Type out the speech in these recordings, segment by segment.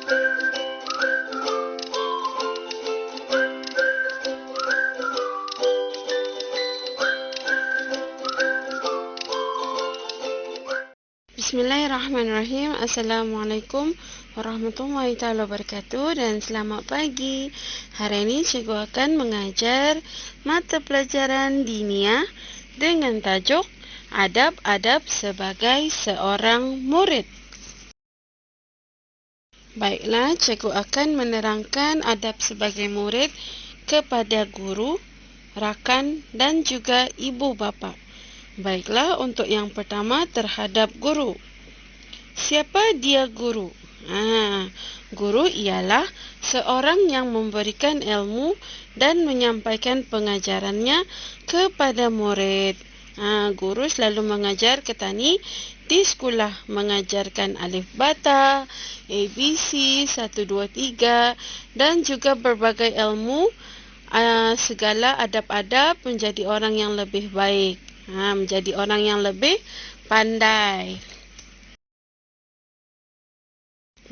Bismillahirrahmanirrahim. Assalamualaikum warahmatullahi wabarakatuh dan selamat pagi. Hari ini cikgu akan mengajar mata pelajaran diniyah dengan tajuk Adab-adab sebagai seorang murid. Baiklah, cikgu akan menerangkan adab sebagai murid kepada guru, rakan dan juga ibu bapa. Baiklah, untuk yang pertama terhadap guru. Siapa dia guru? Guru ialah seorang yang memberikan ilmu dan menyampaikan pengajarannya kepada murid. Guru selalu mengajar ketani di sekolah, mengajarkan alif bata, ABC, 1, 2, 3 dan juga berbagai ilmu, segala adab-adab menjadi orang yang lebih baik. Menjadi orang yang lebih pandai.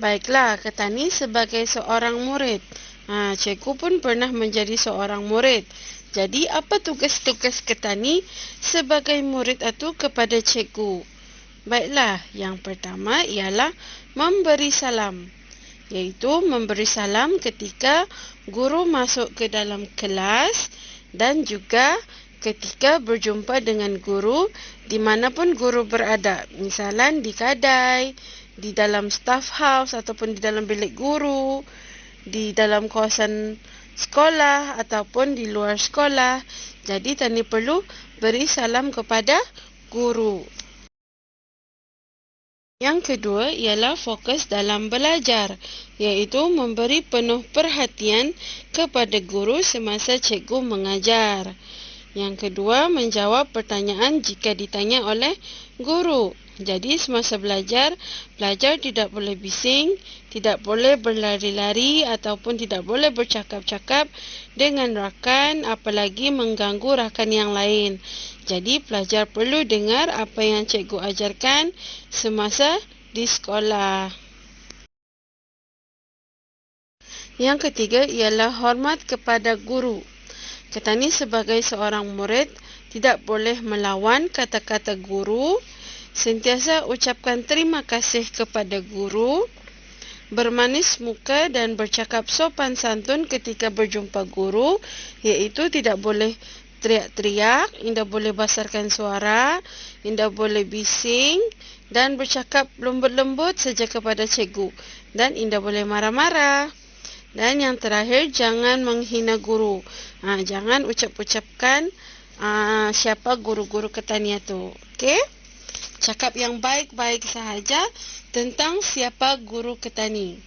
Baiklah, ketani sebagai seorang murid. Cikgu pun pernah menjadi seorang murid. Jadi, apa tugas-tugas ketani sebagai murid itu kepada cikgu? Baiklah, yang pertama ialah memberi salam. Iaitu memberi salam ketika guru masuk ke dalam kelas dan juga ketika berjumpa dengan guru dimanapun guru berada. Misalan di kedai, di dalam staff house ataupun di dalam bilik guru, di dalam kawasan sekolah ataupun di luar sekolah. Jadi tani perlu beri salam kepada guru. Yang kedua ialah fokus dalam belajar, iaitu memberi penuh perhatian kepada guru semasa cikgu mengajar. Yang kedua, menjawab pertanyaan jika ditanya oleh guru. Jadi, semasa belajar, pelajar tidak boleh bising, tidak boleh berlari-lari ataupun tidak boleh bercakap-cakap dengan rakan, apalagi mengganggu rakan yang lain. Jadi, pelajar perlu dengar apa yang cikgu ajarkan semasa di sekolah. Yang ketiga ialah hormat kepada guru. Ketani sebagai seorang murid tidak boleh melawan kata-kata guru, sentiasa ucapkan terima kasih kepada guru, bermanis muka dan bercakap sopan santun ketika berjumpa guru, iaitu tidak boleh teriak-teriak, tidak boleh basarkan suara, tidak boleh bising dan bercakap lembut-lembut saja kepada cikgu dan tidak boleh marah-marah. Dan yang terakhir, jangan menghina guru. Jangan ucap-ucapkan siapa guru-guru ketani itu. Okey? Cakap yang baik-baik sahaja tentang siapa guru ketani.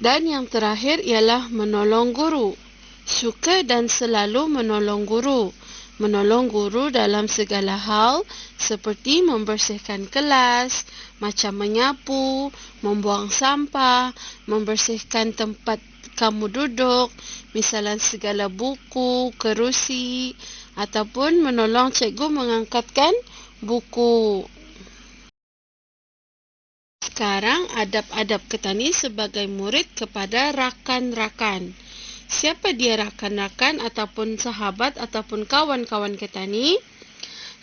Dan yang terakhir ialah menolong guru. Suka dan selalu menolong guru. Menolong guru dalam segala hal seperti membersihkan kelas, macam menyapu, membuang sampah, membersihkan tempat kamu duduk, misalan segala buku, kerusi, ataupun menolong cikgu mengangkatkan buku. Sekarang adab-adab ketani sebagai murid kepada rakan-rakan. Siapa dia rakan-rakan ataupun sahabat ataupun kawan-kawan ketani?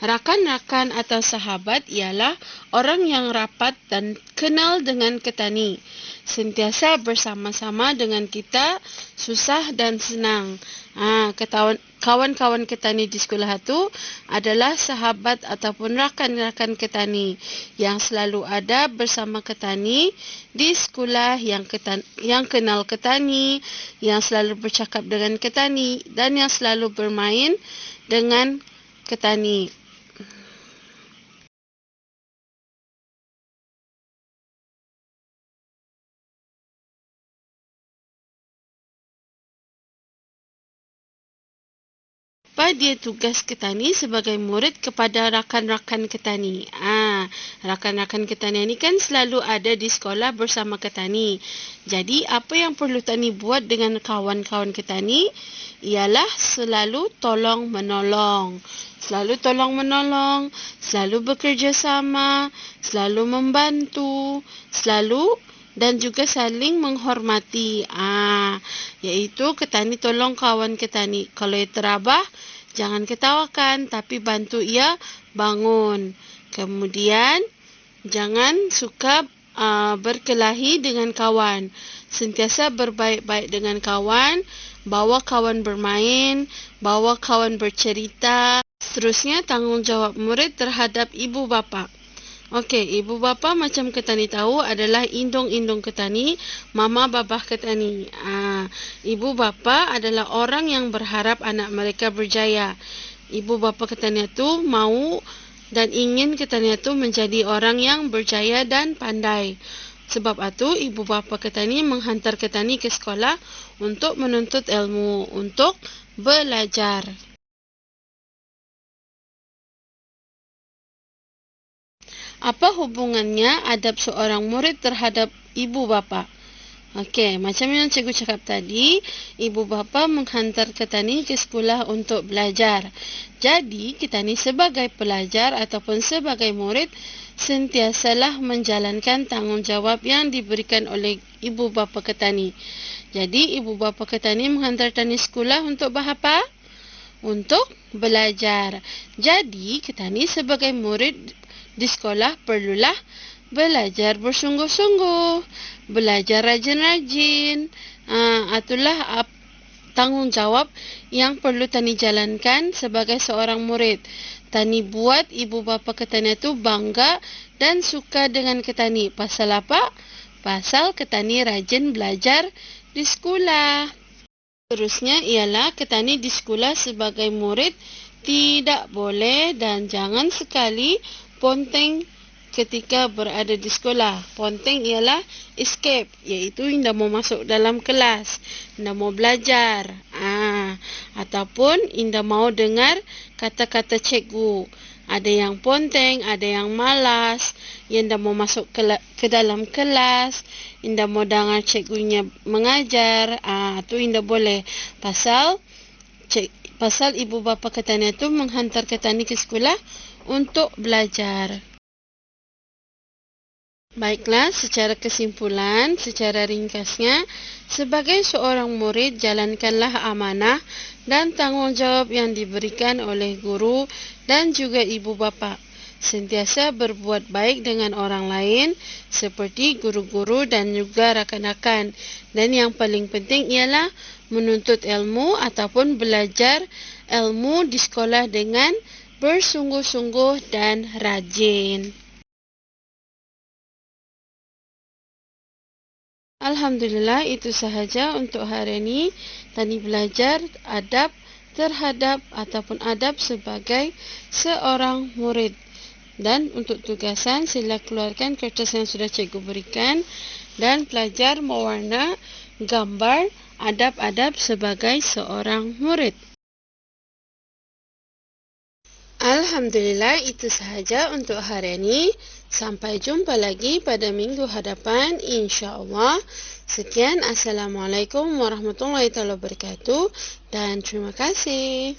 Rakan-rakan atau sahabat ialah orang yang rapat dan kenal dengan ketani. Sentiasa bersama-sama dengan kita, susah dan senang. Kawan-kawan ketani di sekolah itu adalah sahabat ataupun rakan-rakan ketani yang selalu ada bersama ketani di sekolah, yang kenal ketani, yang selalu bercakap dengan ketani dan yang selalu bermain dengan ketani. Apa dia tugas ketani sebagai murid kepada rakan-rakan ketani? Rakan-rakan ketani ini kan selalu ada di sekolah bersama ketani. Jadi, apa yang perlu tani buat dengan kawan-kawan ketani ialah selalu tolong-menolong. Selalu tolong-menolong, selalu bekerjasama, selalu membantu, selalu dan juga saling menghormati. Yaitu ketani tolong kawan ketani. Kalau ia terabah, jangan ketawakan, tapi bantu ia bangun. Kemudian, jangan suka berkelahi dengan kawan. Sentiasa berbaik-baik dengan kawan, bawa kawan bermain, bawa kawan bercerita. Seterusnya, tanggungjawab murid terhadap ibu bapa. Okey, ibu bapa macam ketani tahu adalah indung-indung ketani, mama babah ketani. Ibu bapa adalah orang yang berharap anak mereka berjaya. Ibu bapa ketani itu mau dan ingin ketani itu menjadi orang yang berjaya dan pandai. Sebab itu, ibu bapa ketani menghantar ketani ke sekolah untuk menuntut ilmu, untuk belajar. Apa hubungannya adab seorang murid terhadap ibu bapa? Okey, macam yang cikgu cakap tadi, ibu bapa menghantar ketani ke sekolah untuk belajar. Jadi, ketani sebagai pelajar ataupun sebagai murid, sentiasalah menjalankan tanggungjawab yang diberikan oleh ibu bapa ketani. Jadi, ibu bapa ketani menghantar ketani sekolah untuk apa? Untuk belajar. Jadi, ketani sebagai murid di sekolah perlulah belajar bersungguh-sungguh, belajar rajin-rajin. Itulah tanggungjawab yang perlu tani jalankan sebagai seorang murid. Tani buat ibu bapa ketani itu bangga dan suka dengan ketani. Pasal apa? Pasal ketani rajin belajar di sekolah. Seterusnya ialah ketani di sekolah sebagai murid tidak boleh dan jangan sekali ponteng ketika berada di sekolah. Ponteng ialah escape, iaitu tidak mau masuk dalam kelas, tidak mau belajar, ataupun tidak mau dengar kata-kata cikgu. Ada yang ponteng, ada yang malas, yang tidak mau masuk ke dalam kelas, tidak mau dengar cikgunya mengajar. Itu tidak boleh. Pasal ibu bapa ketani itu menghantar ketani ke sekolah untuk belajar. Baiklah, secara kesimpulan, secara ringkasnya, sebagai seorang murid, jalankanlah amanah dan tanggungjawab yang diberikan oleh guru dan juga ibu bapa. Sentiasa berbuat baik dengan orang lain, seperti guru-guru dan juga rakan-rakan. Dan yang paling penting ialah menuntut ilmu ataupun belajar ilmu di sekolah dengan bersungguh-sungguh dan rajin. Alhamdulillah, itu sahaja untuk hari ini. Tani belajar adab terhadap ataupun adab sebagai seorang murid. Dan untuk tugasan, sila keluarkan kertas yang sudah cikgu berikan dan pelajar mewarna gambar adab-adab sebagai seorang murid. Alhamdulillah, itu sahaja untuk hari ini. Sampai jumpa lagi pada minggu hadapan, insya-Allah. Sekian, Assalamualaikum warahmatullahi wabarakatuh dan terima kasih.